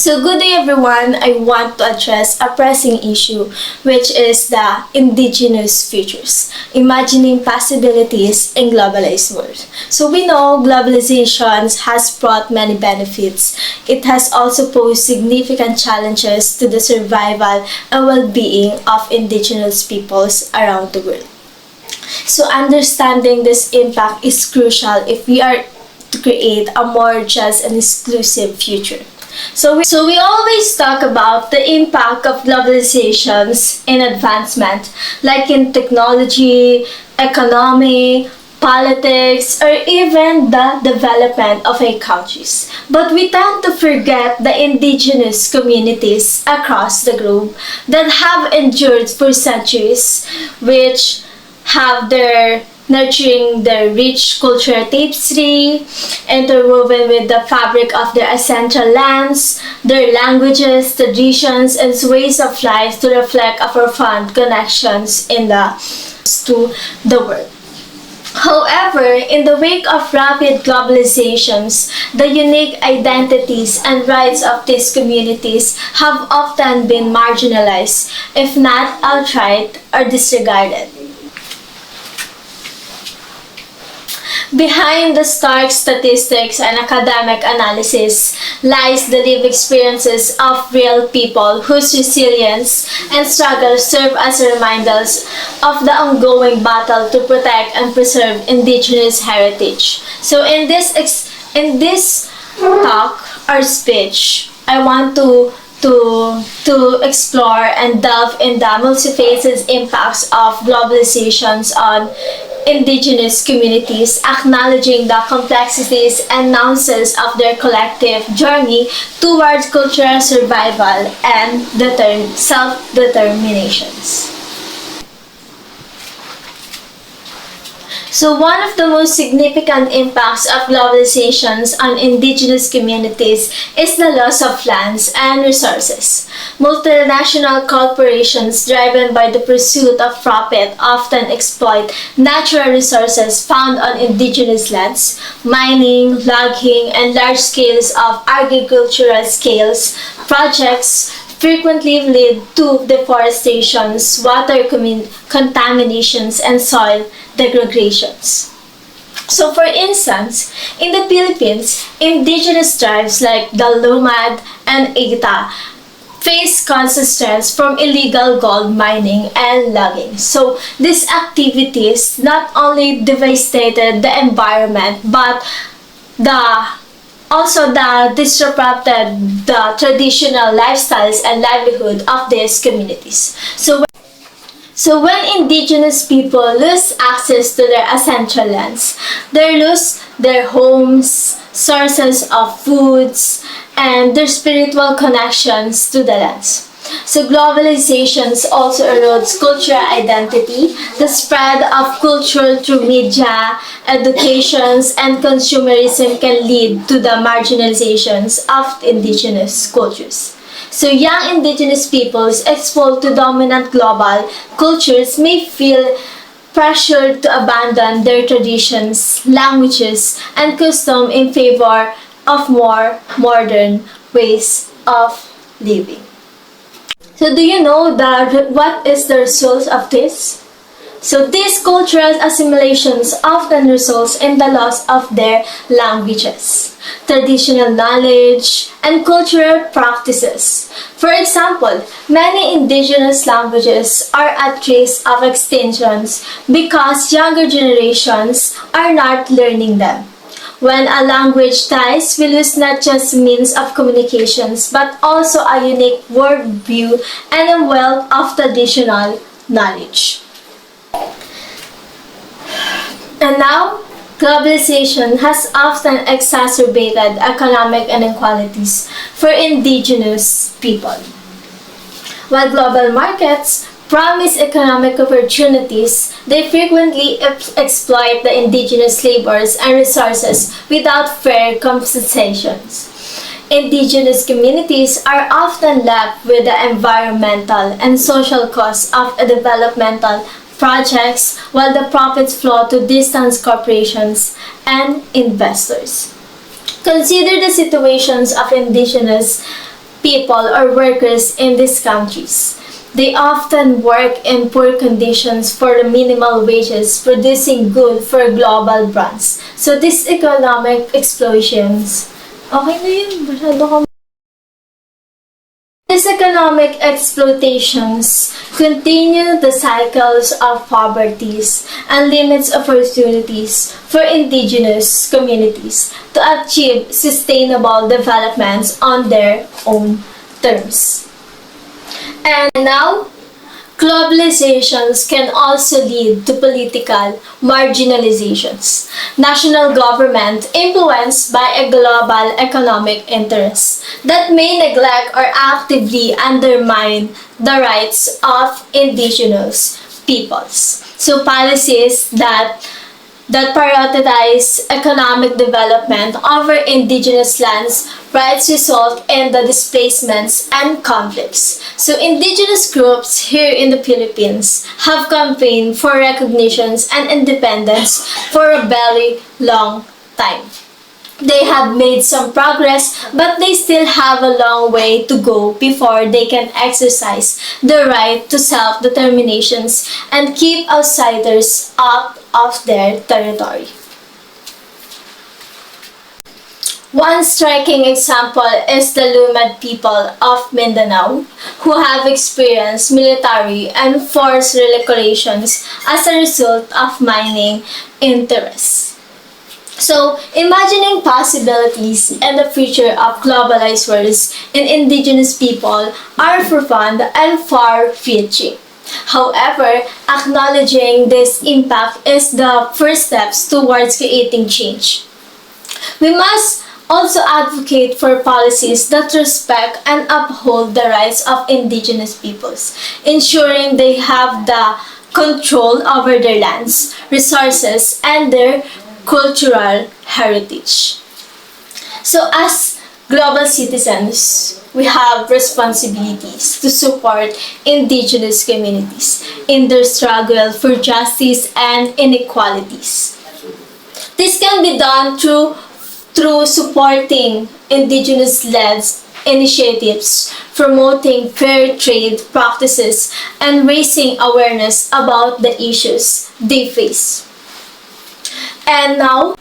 So good day everyone, I want to address a pressing issue which is the indigenous futures, imagining possibilities in globalized world. So we know globalization has brought many benefits. It has also posed significant challenges to the survival and well-being of indigenous peoples around the world. So understanding this impact is crucial if we are to create a more just and exclusive future. So we always talk about the impact of globalizations in advancement, like in technology, economy, politics, or even the development of a countries. But we tend to forget the indigenous communities across the globe that have endured for centuries, which have their nurturing their rich cultural tapestry, interwoven with the fabric of their ancestral lands, their languages, traditions, and ways of life to reflect a profound connections to the world. However, in the wake of rapid globalizations, the unique identities and rights of these communities have often been marginalized, if not outright or disregarded. Behind the stark statistics and academic analysis lies the lived experiences of real people whose resilience and struggle serve as reminders of the ongoing battle to protect and preserve indigenous heritage. So in this talk or speech, I want to explore and delve in the multifaceted impacts of globalizations on indigenous communities, acknowledging the complexities and nuances of their collective journey towards cultural survival and self-determinations. So one of the most significant impacts of globalizations on indigenous communities is the loss of lands and resources. Multinational corporations driven by the pursuit of profit often exploit natural resources found on indigenous lands. Mining, logging, and large scales of agricultural scales projects frequently lead to deforestation, water contaminations, and soil degradations. So for instance, in the Philippines, indigenous tribes like the Lumad and Ita face constant stress from illegal gold mining and logging. So these activities not only devastated the environment but also disrupted the traditional lifestyles and livelihood of these communities. So when indigenous people lose access to their ancestral lands, they lose their homes, sources of foods, and their spiritual connections to the lands. So globalizations also erodes cultural identity. The spread of culture through media, educations, and consumerism can lead to the marginalizations of indigenous cultures. So young indigenous peoples exposed to dominant global cultures may feel pressured to abandon their traditions, languages, and custom in favor of more modern ways of living. So do you know what is the result of this? So these cultural assimilations often results in the loss of their languages, traditional knowledge, and cultural practices. For example, many indigenous languages are at risk of extinctions because younger generations are not learning them. When a language dies, we lose not just means of communications but also a unique worldview and a wealth of traditional knowledge. And now, globalization has often exacerbated economic inequalities for indigenous people. While global markets promise economic opportunities, they frequently exploit the indigenous labors and resources without fair compensations. Indigenous communities are often left with the environmental and social costs of developmental projects while the profits flow to distant corporations and investors. Consider the situations of indigenous people or workers in these countries. They often work in poor conditions for the minimal wages, producing good for global brands. So these economic explosions, okay na yun, masyado ka. These economic exploitations continue the cycles of poverty and limits opportunities for indigenous communities to achieve sustainable developments on their own terms. And now, globalizations can also lead to political marginalizations. National government influenced by a global economic interest that may neglect or actively undermine the rights of indigenous peoples. So policies that prioritize economic development over indigenous lands rights result in the displacements and conflicts. So indigenous groups here in the Philippines have campaigned for recognitions and independence for a very long time. They have made some progress, but they still have a long way to go before they can exercise the right to self-determinations and keep outsiders out of their territory. One striking example is the Lumad people of Mindanao, who have experienced military and forced relocations as a result of mining interests. So, imagining possibilities and the future of globalized worlds in indigenous people are profound and far-reaching. However, acknowledging this impact is the first steps towards creating change. We must also advocate for policies that respect and uphold the rights of indigenous peoples, ensuring they have the control over their lands, resources, and their cultural heritage. So as global citizens, we have responsibilities to support indigenous communities in their struggle for justice and inequalities. This can be done through supporting indigenous-led initiatives, promoting fair trade practices, and raising awareness about the issues they face. And now,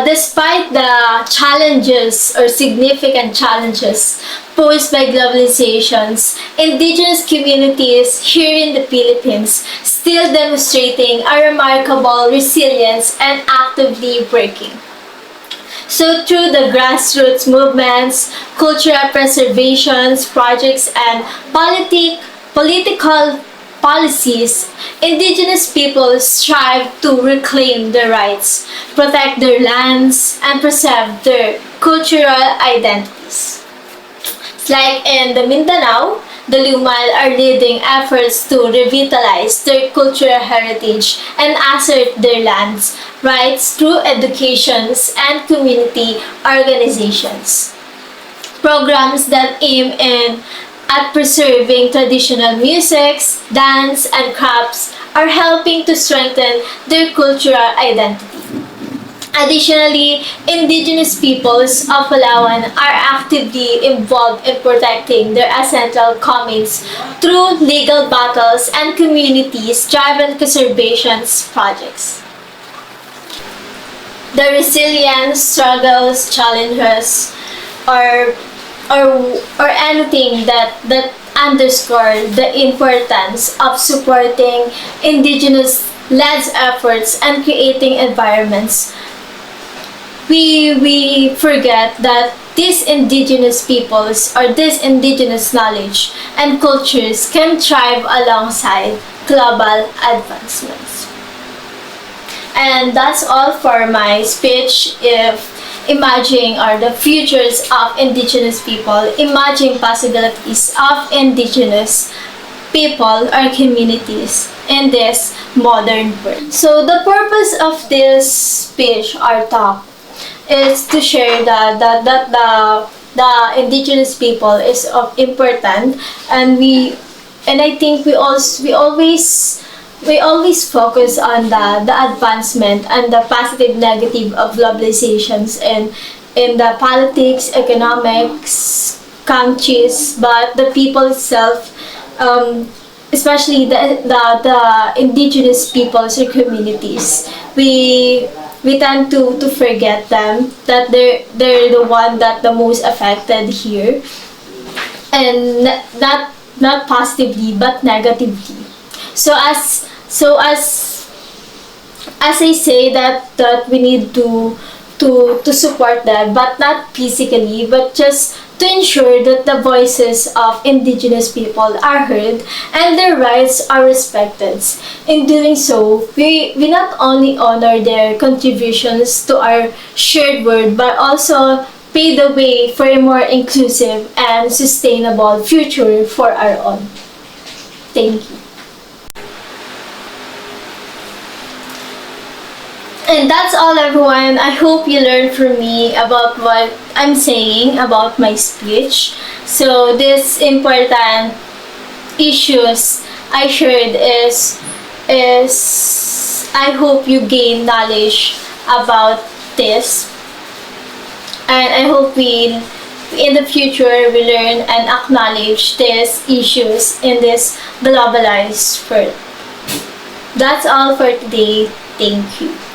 despite the challenges or significant challenges posed by globalizations, indigenous communities here in the Philippines still demonstrating a remarkable resilience and actively working. So through the grassroots movements, cultural preservations projects, and political policies, indigenous peoples strive to reclaim their rights, protect their lands, and preserve their cultural identities. Like in the Mindanao, the Lumad are leading efforts to revitalize their cultural heritage and assert their lands rights through educations and community organizations. Programs that aim at preserving traditional musics, dance, and crafts are helping to strengthen their cultural identity. Additionally, indigenous peoples of Palawan are actively involved in protecting their ancestral commons through legal battles and communities-driven conservation projects. The resilience, struggles, challenges, or anything that underscore the importance of supporting indigenous-led efforts and creating environments. We forget that these indigenous peoples or this indigenous knowledge and cultures can thrive alongside global advancements. And that's all for my speech. If imagining or the futures of indigenous people, imagining possibilities of indigenous people or communities in this modern world. So the purpose of this speech or talk is to share that the indigenous people is of important, and I think we always we always focus on the advancement and the positive negative of globalizations in the politics, economics, countries, but the people itself, especially the indigenous peoples or communities, we tend to forget them, that they're the one that the most affected here, and not positively but negatively. So as I say that we need to support them, but not physically, but just to ensure that the voices of indigenous people are heard and their rights are respected. In doing so, we not only honor their contributions to our shared world, but also pave the way for a more inclusive and sustainable future for our own. Thank you. And that's all, everyone. I hope you learned from me about what I'm saying about my speech. So these important issues I shared is I hope you gain knowledge about this, and I hope we in the future we learn and acknowledge these issues in this globalized world. That's all for today. Thank you.